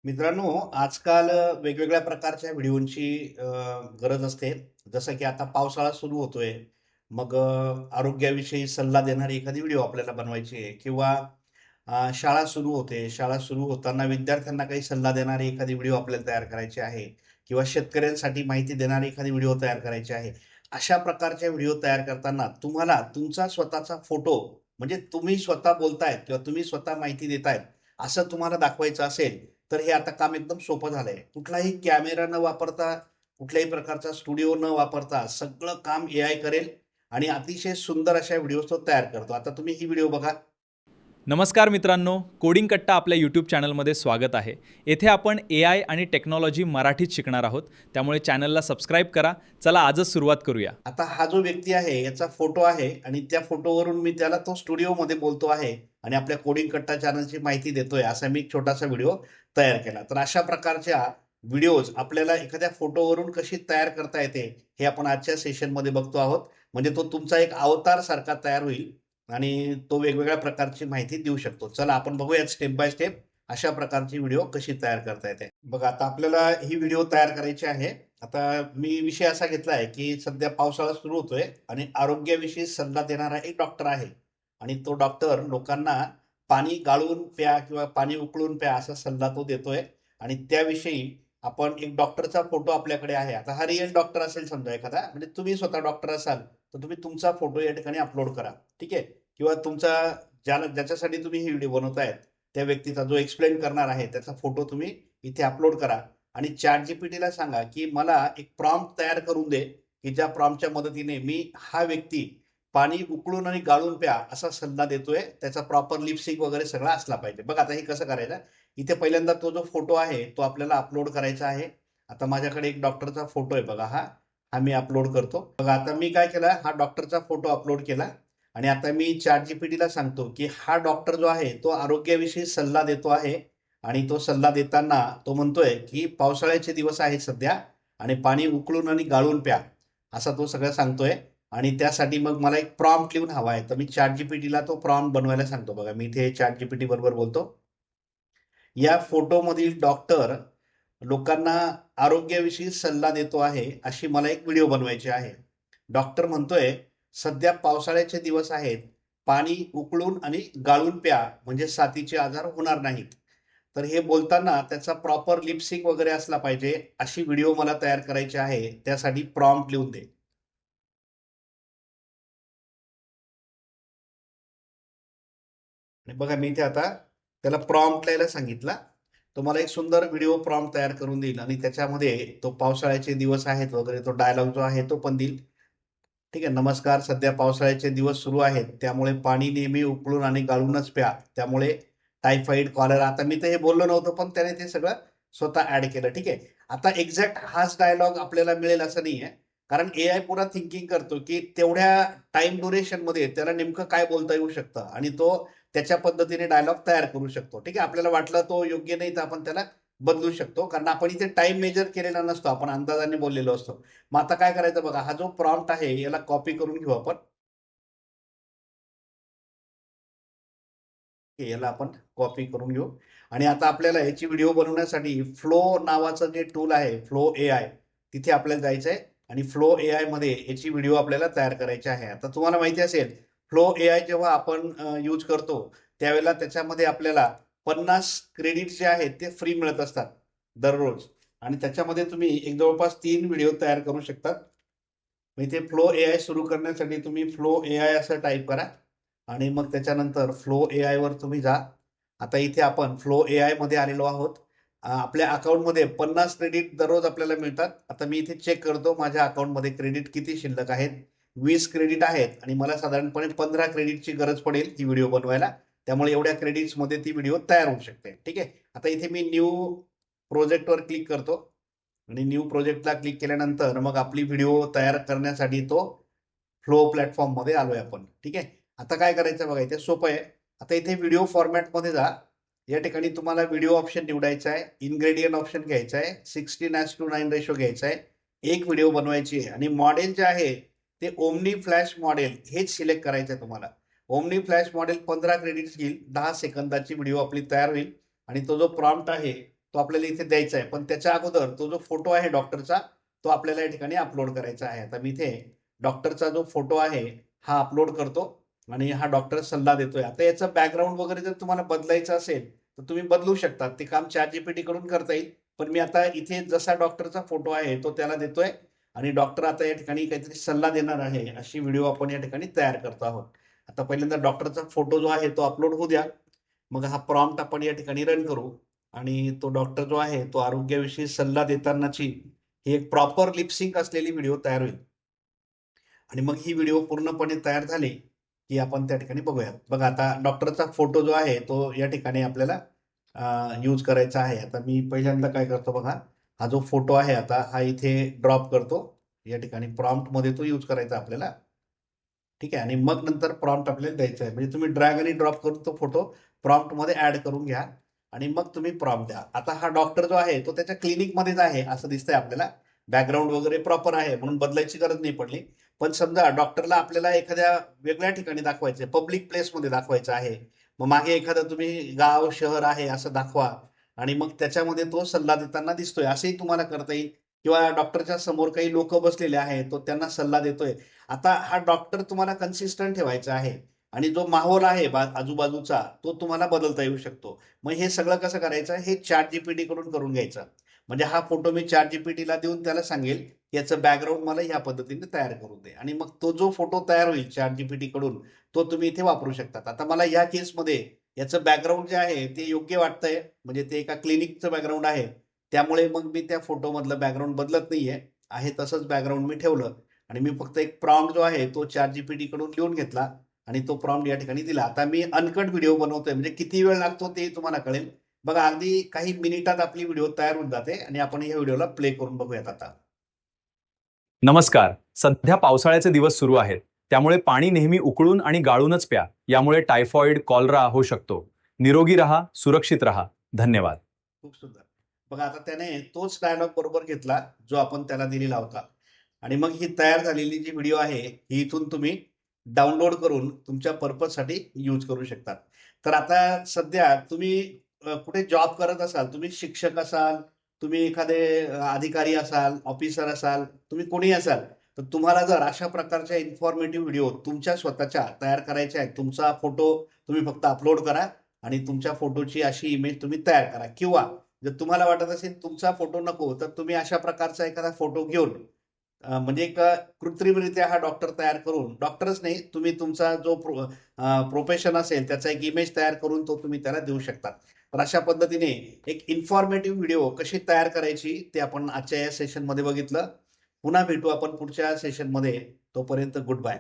मित्रांनो, आजकाल वेगवेगळ्या प्रकारच्या व्हिडिओंची गरज असते. जसं की आता पावसाळा सुरू होतोय. मग आरोग्याविषयी सल्ला देणारी एखादी व्हिडिओ आपल्याला बनवायची आहे किंवा शाळा सुरू होते. शाळा सुरू होताना विद्यार्थ्यांना काही सल्ला देणारी एखादी व्हिडिओ आपल्याला तयार करायची आहे किंवा शेतकऱ्यांसाठी माहिती देणारी एखादी व्हिडिओ तयार करायची आहे. अशा प्रकारच्या व्हिडिओ तयार करताना तुम्हाला तुमचा स्वतःचा फोटो म्हणजे तुम्ही स्वतः बोलतायत किंवा तुम्ही स्वतः माहिती देतायत, असं तुम्हाला दाखवायचं असेल, तर हे आता काम एकदम सोपं झालंय. कुठलाही कॅमेरा न वापरता, कुठल्याही प्रकारचा स्टुडिओ न वापरता सगळं काम एआय करेल आणि अतिशय सुंदर अशा व्हिडिओज तो तयार करतो. आता तुम्ही ही व्हिडिओ बघा. नमस्कार मित्रांनो, कोडिंग कट्टा आपल्या यूट्यूब चॅनलमध्ये स्वागत आहे. येथे आपण AI आणि टेक्नॉलॉजी मराठीत शिकणार आहोत. त्यामुळे चॅनलला सबस्क्राईब करा. चला आजच सुरुवात करूया. आता हा जो व्यक्ती आहे याचा फोटो आहे आणि त्या फोटोवरून मी त्याला तो स्टुडिओमध्ये बोलतो आहे आणि आपल्या कोडिंग कट्टा चॅनलची माहिती देतोय असा मी एक छोटासा व्हिडिओ तयार केला. तर अशा प्रकारच्या व्हिडिओज आपल्याला एखाद्या फोटोवरून कशी तयार करता येते हे आपण आजच्या सेशनमध्ये बघतो आहोत. म्हणजे तो तुमचा एक अवतार सारखा तयार होईल आणि तो वेगवेगळ्या प्रकारची माहिती देऊ शकतो. चला आपण बघूयात स्टेप बाय स्टेप अशा प्रकारची व्हिडिओ कशी तयार करता येते. बघा, आता आपल्याला ही व्हिडिओ तयार करायची आहे. आता मी विषय असा घेतलाय की सध्या पावसाळा सुरू होतोय आणि आरोग्याविषयी सल्ला देणारा एक डॉक्टर आहे आणि तो डॉक्टर लोकांना पाणी गाळून प्या किंवा पाणी उकळून प्या असा सल्ला तो देतोय आणि त्याविषयी आपण एक डॉक्टरचा फोटो आपल्याकडे आहे. आता हा रिअल डॉक्टर असेल समजा एखादा, म्हणजे तुम्ही स्वतः डॉक्टर असाल तर तुम्ही तुमचा फोटो या ठिकाणी अपलोड करा. ठीक आहे. किंवा तुमचा ज्याच्यासाठी तुम्ही ही व्हिडिओ बनवतायत त्या व्यक्तीचा जो एक्सप्लेन करणार आहे त्याचा फोटो तुम्ही इथे अपलोड करा आणि चॅट जीपीटीला सांगा की मला एक प्रॉम्प्ट तयार करून दे की ज्या प्रॉम्प्टच्या मदतीने मी हा व्यक्ती पाणी उकळून आणि गाळून प्या असा सल्ला देतोय. त्याचा प्रॉपर लिपसिंग वगैरे सगळा असला पाहिजे. बघा आता हे कसं करायचं. इथे पहिल्यांदा तो जो फोटो आहे तो आपल्याला अपलोड करायचा आहे. आता माझ्याकडे एक डॉक्टरचा फोटो आहे बघा, हा हा मी अपलोड करतो. बघा आता मी काय केलं, हा डॉक्टरचा फोटो अपलोड केला आणि आता मी चॅट जीपीटीला सांगतो की हा डॉक्टर जो आहे तो आरोग्याविषयी सल्ला देतो आहे आणि तो सल्ला देताना तो म्हणतोय की पावसाळ्याचे दिवस आहेत सध्या आणि पाणी उकळून आणि गाळून प्या असा तो सगळं सांगतोय. आणि त्यासाठी मग मला एक प्रॉम्प्ट लिहून हवा आहे, तर मी चॅट जीपीटीला तो प्रॉम्प्ट बनवायला सांगतो. बघा मी इथे चॅट जीपीटी बरोबर बोलतो. या फोटोमधील डॉक्टर लोकांना आरोग्याविषयी सल्ला देतो आहे अशी मला एक व्हिडिओ बनवायची आहे. डॉक्टर म्हणतोय सध्या पावसाळ्याचे दिवस आहेत, पाणी उकळून आणि गाळून प्या म्हणजे साथीचे आजार होणार नाहीत. तर हे बोलताना त्याचा प्रॉपर लिपसिंग वगैरे असला पाहिजे अशी व्हिडिओ मला तयार करायची आहे. त्यासाठी प्रॉम्प्ट लिहून दे. आणि बघा मी इथे आता त्याला प्रॉम्प्ट लिहायला सांगितला. तो मला एक सुंदर व्हिडिओ प्रॉम्प्ट तयार करून देईल आणि त्याच्यामध्ये तो पावसाळ्याचे दिवस आहेत वगैरे तो डायलॉग जो आहे तो पण देईल. ठीक आहे. नमस्कार, सध्या पावसाळ्याचे दिवस सुरू आहेत, त्यामुळे पाणी नेहमी उकळून आणि गाळूनच प्या. त्यामुळे टायफॉइड, कॉलरा, आता मी तर हे बोललो नव्हतं पण त्याने ते सगळं स्वतः ऍड केलं. ठीक आहे. आता एक्झॅक्ट हाच डायलॉग आपल्याला मिळेल असं नाहीये, कारण एआय पुन्हा थिंकिंग करतो की तेवढ्या टाइम ड्युरेशन मध्ये त्याला नेमकं काय बोलता येऊ शकतं आणि तो त्याच्या पद्धतीने डायलॉग तयार करू शकतो. ठीक आहे. आपल्याला वाटलं तो योग्य नाही तर आपण त्याला बदलू शकतो, कारण आपण इथे टाइम मेजर केलेला नसतो, आपण अंदाजाने बोललेलो असतो. मग आता काय करायचं बघा, हा जो प्रॉम्प्ट आहे याला कॉपी करून घेऊ आपण. याला आपण कॉपी करून घेऊ आणि आता आपल्याला याची व्हिडिओ बनवण्यासाठी फ्लो नावाचं जे टूल आहे, फ्लो एआय, तिथे आपल्याला जायचं आहे आणि फ्लो एआय मध्ये याची व्हिडिओ आपल्याला तयार करायची आहे. आता तुम्हाला माहिती असेल, फ्लो एआय जेव्हा आपण यूज करतो त्यावेळेला त्याच्यामध्ये आपल्याला 50 क्रेडिट जे आहेत ते फ्री मिळत असतात दररोज आणि त्याच्यामध्ये तुम्ही एक जवळपास 3 व्हिडिओ तयार करू शकता. मग इथे फ्लो एआय सुरू करण्यासाठी तुम्ही फ्लो एआय असं टाईप करा आणि मग त्याच्यानंतर फ्लो एआय वर तुम्ही जा. आता इथे आपण फ्लो एआय मध्ये आलेलो आहोत. आपल्या अकाउंटमध्ये 50 क्रेडिट दररोज आपल्याला मिळतात. आता मी इथे चेक करतो माझ्या अकाउंटमध्ये क्रेडिट किती शिल्लक आहेत. 20 क्रेडिट आहेत आणि मला साधारणपणे 15 क्रेडिटची गरज पडेल ती व्हिडिओ बनवायला. त्यामुळे एवढ्या क्रेडिट्स मध्ये ती व्हिडिओ तयार होऊ शकते. ठीक आहे. आता इथे मी न्यू प्रोजेक्टवर क्लिक करतो आणि न्यू प्रोजेक्टला क्लिक केल्यानंतर मग आपली व्हिडिओ तयार करण्यासाठी तो फ्लो प्लॅटफॉर्म मध्ये आलोय आपण. ठीक आहे. आता काय करायचं बघा, इथे सोपं आहे. आता इथे व्हिडिओ फॉर्मॅट मध्ये जा. या ठिकाणी तुम्हाला व्हिडिओ ऑप्शन निवडायचा आहे, इन्ग्रेडियंट ऑप्शन घ्यायचा आहे, 16:9 रेशो घ्यायचा आहे, एक व्हिडिओ बनवायची आहे आणि मॉडेल जे आहे ते ओमनी फ्लॅश मॉडेल हेच सिलेक्ट करायचं आहे तुम्हाला. ओमनी फ्लॅश मॉडेल 15 क्रेडिट्स घेईल, 10 सेकंदाची व्हिडिओ आपली तयार होईल आणि तो जो प्रॉम्प्ट आहे तो आपल्याला इथे द्यायचा आहे. पण त्याच्या अगोदर तो जो फोटो आहे डॉक्टरचा, तो आपल्याला या ठिकाणी अपलोड करायचा आहे. आता मी इथे डॉक्टरचा जो फोटो आहे हा अपलोड करतो आणि हा डॉक्टर सल्ला देतोय. आता याचं बॅकग्राऊंड वगैरे जर तुम्हाला बदलायचं असेल, तर तुम्ही बदलू शकता. ते काम ChatGPT कडून करता येईल. पण मी आता इथे जसा डॉक्टरचा फोटो आहे तो त्याला देतोय आणि डॉक्टर आता या ठिकाणी काहीतरी सल्ला देणार आहे, अशी व्हिडिओ आपण या ठिकाणी तयार करतो आहोत. आता पहिल्यांदा डॉक्टरचा फोटो जो आहे तो अपलोड होऊ द्या. मग हा प्रॉम्प्ट आपण या ठिकाणी रन करू आणि तो डॉक्टर जो आहे तो आरोग्याविषयी सल्ला देतानाची ही एक प्रॉपर लिपसिंक असलेली व्हिडिओ तयार होईल. आणि मग ही व्हिडिओ पूर्णपणे तयार झाली, की आपण त्या ठिकाणी बघूयात. बघा आता डॉक्टरचा फोटो जो आहे तो या ठिकाणी आपल्याला यूज करायचा आहे. आता मी पहिल्यांदा काय करतो बघा, हा जो फोटो आहे आता हा इथे ड्रॉप करतो. या ठिकाणी प्रॉम्प्टमध्ये तो यूज करायचा आपल्याला. ठीक आहे. आणि मग नंतर प्रॉम्प्ट आपल्याला द्यायचा आहे. म्हणजे तुम्ही ड्रॅग आणि ड्रॉप करून तो फोटो प्रॉम्प्टमध्ये ॲड करून घ्या आणि मग तुम्ही प्रॉम्प्ट द्या. आता हा डॉक्टर जो आहे तो त्याच्या क्लिनिकमध्येच आहे असं दिसतंय आपल्याला. बॅकग्राऊंड वगैरे प्रॉपर आहे म्हणून बदलायची गरज नाही पडली. पण समजा डॉक्टरला आपल्याला एखाद्या वेगळ्या ठिकाणी दाखवायचं आहे, पब्लिक प्लेसमध्ये दाखवायचं आहे. मग मागे एखादं तुम्ही गाव, शहर आहे असं दाखवा आणि मग त्याच्यामध्ये तो सल्ला देताना दिसतोय असंही तुम्हाला करता येईल. किंवा डॉक्टरच्या समोर काही लोकं बसलेले आहेत, तो त्यांना सल्ला देतोय. आता हा डॉक्टर तुम्हाला कन्सिस्टंट ठेवायचा आहे आणि जो माहोल आहे आजूबाजूचा तो तुम्हाला बदलता येऊ शकतो. मग हे सगळं कसं करायचं हे ChatGPT कडून करून घ्यायचं. म्हणजे हा फोटो मी ChatGPTला देऊन त्याला सांगेल, याचं बॅकग्राऊंड मला ह्या पद्धतीने तयार करून दे आणि मग तो जो फोटो तयार होईल ChatGPT कडून तो तुम्ही इथे वापरू शकता. आता मला या केसमध्ये याचं बॅकग्राऊंड जे आहे ते योग्य वाटतंय. म्हणजे ते एका क्लिनिकचं बॅकग्राऊंड आहे. त्यामुळे मग मी त्या फोटोमधलं बॅकग्राऊंड बदलत नाहीये. आहे तसंच बॅकग्राऊंड मी ठेवलं. आणि मी फक्त एक प्रॉम्प्ट जो आहे तो ChatGPT कडून लिहून घेतला आणि तो प्रॉम्प्ट या ठिकाणी दिला. आता मी अनकट व्हिडिओ बनवतोय म्हणजे किती वेळ लागतो ते तुम्हाला कळेल. बघा अगदी काही मिनिटात आपली व्हिडिओ तयार होऊन जाते आणि आपण या व्हिडिओला प्ले करून बघूयात आता. नमस्कार. सध्या पावसाळ्याचे दिवस सुरू आहेत. त्यामुळे पाणी नेहमी उकळून आणि गाळूनच प्या. यामुळे टायफॉइड, कॉलरा होऊ शकतो. निरोगी रहा, सुरक्षित रहा. धन्यवाद. खूप सुंदर. बघा आता त्याने तोच डायलॉग बरोबर घेतला जो आपण त्याला दिलेला होता. आणि मग ही तयार झालेली जी व्हिडिओ आहे ही इथून तुम्ही डाउनलोड करून तुमच्या पर्पजसाठी यूज करू शकता. तर आता सध्या तुम्ही कुठे जॉब करत असाल, तुम्ही शिक्षक असाल, तुम्ही एखादे अधिकारी असाल, ऑफिसर असाल, तुम्ही कोणीही असाल, तर तुम्हाला जर अशा प्रकारच्या इन्फॉर्मेटिव्ह व्हिडिओ तुमच्या स्वतःच्या तयार करायच्या आहेत, तुमचा फोटो तुम्ही फक्त अपलोड करा आणि तुमच्या फोटोची अशी इमेज तुम्ही तयार करा किंवा जर तुम्हाला वाटत असेल तुमचा फोटो नको, तर तुम्ही अशा प्रकारचा एखादा फोटो घेऊन म्हणजे एक कृत्रिमरित्या हा डॉक्टर तयार करून डॉक्टरच नाही तुम्ही तुमचा जो प्रोफेशन असेल त्याचा एक इमेज तयार करून तो तुम्ही त्याला देऊ शकता. तर अशा पद्धतीने एक इन्फॉर्मेटिव्ह व्हिडिओ कशी तयार करायची ते आपण आजच्या या सेशनमध्ये बघितलं. पुन्हा भेटू आपण पुढच्या सेशनमध्ये. तोपर्यंत गुड बाय.